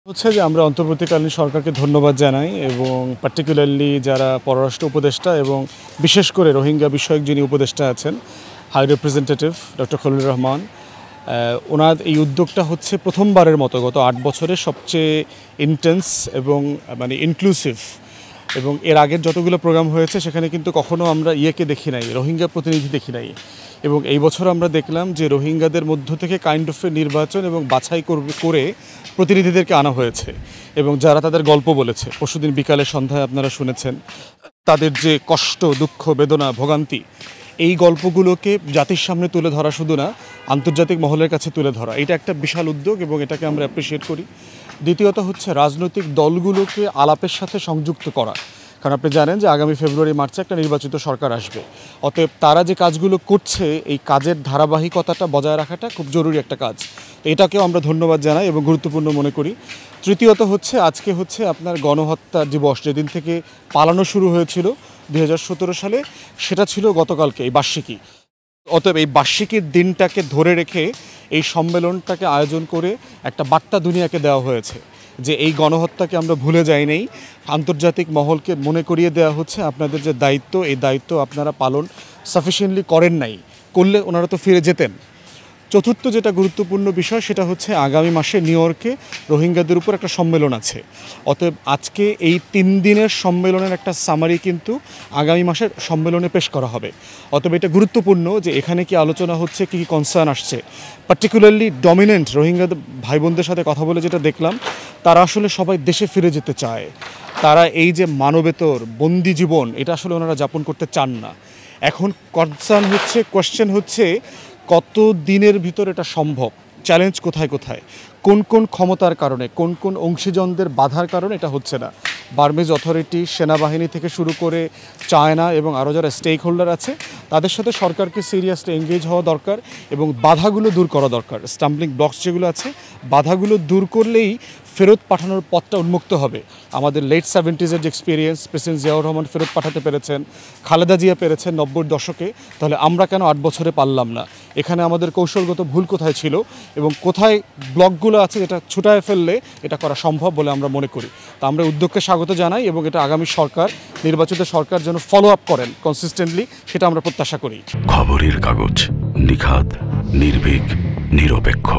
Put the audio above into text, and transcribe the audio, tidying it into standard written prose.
হচ্ছে যে আমরা অন্তর্বর্তীকালীন সরকারকে ধন্যবাদ জানাই এবং পার্টিকুলারলি যারা পররাষ্ট্র উপদেষ্টা এবং বিশেষ করে রোহিঙ্গা বিষয়ক যিনি উপদেষ্টা আছেন high representative doctor Khalilur Rahman, ওনার এই উদ্যোগটা হচ্ছে প্রথমবারের মতো গত 8 বছরে সবচেয়ে ইন্টেন্স এবং ইনক্লুসিভ। এবং এর আগের যতগুলো প্রোগ্রাম হয়েছে সেখানে কিন্তু কখনো আমরা দেখি নাই, রোহিঙ্গা প্রতিনিধি দেখি নাই। এবং এই বছর আমরা দেখলাম যে রোহিঙ্গাদের মধ্য থেকে কাইন্ড অফ নির্বাচন এবং বাছাই করে প্রতিনিধিদেরকে আনা হয়েছে এবং যারা তাদের গল্প বলেছে। পরশুদিন বিকালে সন্ধ্যায় আপনারা শুনেছেন তাদের যে কষ্ট, দুঃখ, বেদনা, ভোগান্তি, এই গল্পগুলোকে জাতির সামনে তুলে ধরা, শুধু না আন্তর্জাতিক মহলের কাছে তুলে ধরা, এটা একটা বিশাল উদ্যোগ এবং এটাকে আমরা অ্যাপ্রিসিয়েট করি। দ্বিতীয়ত হচ্ছে রাজনৈতিক দলগুলোকে আলাপের সাথে সংযুক্ত করা, কারণ আপনি জানেন যে আগামী ফেব্রুয়ারি-মার্চে একটা নির্বাচিত সরকার আসবে। অতএব তারা যে কাজগুলো করছে এই কাজের ধারাবাহিকতাটা বজায় রাখাটা খুব জরুরি একটা কাজ। তো এটাকেও আমরা ধন্যবাদ জানাই এবং গুরুত্বপূর্ণ মনে করি। তৃতীয়ত হচ্ছে আজকে হচ্ছে আপনার গণহত্যা দিবস, যেদিন থেকে পালানো শুরু হয়েছিল 2017 সালে, সেটা ছিল গতকালকে এই বার্ষিকী। অতএব এই বার্ষিকীর দিনটাকে ধরে রেখে এই সম্মেলনটাকে আয়োজন করে একটা বার্তা দুনিয়াকে দেওয়া হয়েছে যে এই গণহত্যাকে আমরা ভুলে যাই নাই। আন্তর্জাতিক মহলকে মনে করিয়ে দেওয়া হচ্ছে আপনাদের যে দায়িত্ব, এই দায়িত্ব আপনারা পালন সাফিসিয়েন্টলি করেন নাই, করলে ওনারা তো ফিরে যেতেন। চতুর্থ যেটা গুরুত্বপূর্ণ বিষয় সেটা হচ্ছে আগামী মাসে নিউ ইয়র্কে রোহিঙ্গাদের উপর একটা সম্মেলন আছে। অতএব আজকে এই 3 দিনের সম্মেলনের একটা সামারি কিন্তু আগামী মাসের সম্মেলনে পেশ করা হবে। অতএব এটা গুরুত্বপূর্ণ যে এখানে কি আলোচনা হচ্ছে, কী কী কনসার্ন আসছে। পার্টিকুলারলি ডমিনেন্ট রোহিঙ্গা ভাই বোনদের সাথে কথা বলে যেটা দেখলাম, তারা আসলে সবাই দেশে ফিরে যেতে চায়। তারা এই যে মানবেতর বন্দি জীবন, এটা আসলে ওনারা যাপন করতে চান না। এখন কনসার্ন হচ্ছে, কোয়েশ্চেন হচ্ছে কত দিনের ভিতর এটা সম্ভব, চ্যালেঞ্জ কোথায় কোথায়, কোন কোন ক্ষমতার কারণে, কোন কোন অংশীজনদের বাধার কারণে এটা হচ্ছে না। বার্মিজ অথরিটি, সেনাবাহিনী থেকে শুরু করে চায়না এবং আরও যারা স্টেক হোল্ডার আছে তাদের সাথে সরকারকে সিরিয়াসলি এঙ্গেজ হওয়া দরকার এবং বাধাগুলো দূর করা দরকার। স্টাম্বলিং ব্লকস যেগুলো আছে, বাধাগুলো দূর করলেই ফেরত পাঠানোর পথটা উন্মুক্ত হবে। আমাদের লেট 70s যে এক্সপিরিয়েন্স, প্রেসিডেন্ট জিয়াউর রহমান ফেরত পাঠাতে পেরেছেন, খালেদা জিয়া পেরেছেন 90-র দশকে, তাহলে আমরা কেন 8 বছরে পারলাম না? এখানে আমাদের কৌশলগত ভুল কোথায় ছিল এবং কোথায় ব্লকগুলো আছে যেটা ছুটায় ফেললে এটা করা সম্ভব বলে আমরা মনে করি। তা আমরা উদ্যোগকে স্বাগত জানাই এবং এটা আগামী সরকার, নির্বাচিত সরকার যেন ফলো আপ করেন কনসিস্টেন্টলি, সেটা আমরা প্রত্যাশা করি। খবরের কাগজ, নিখাত, নির্ভীক, নিরপেক্ষ।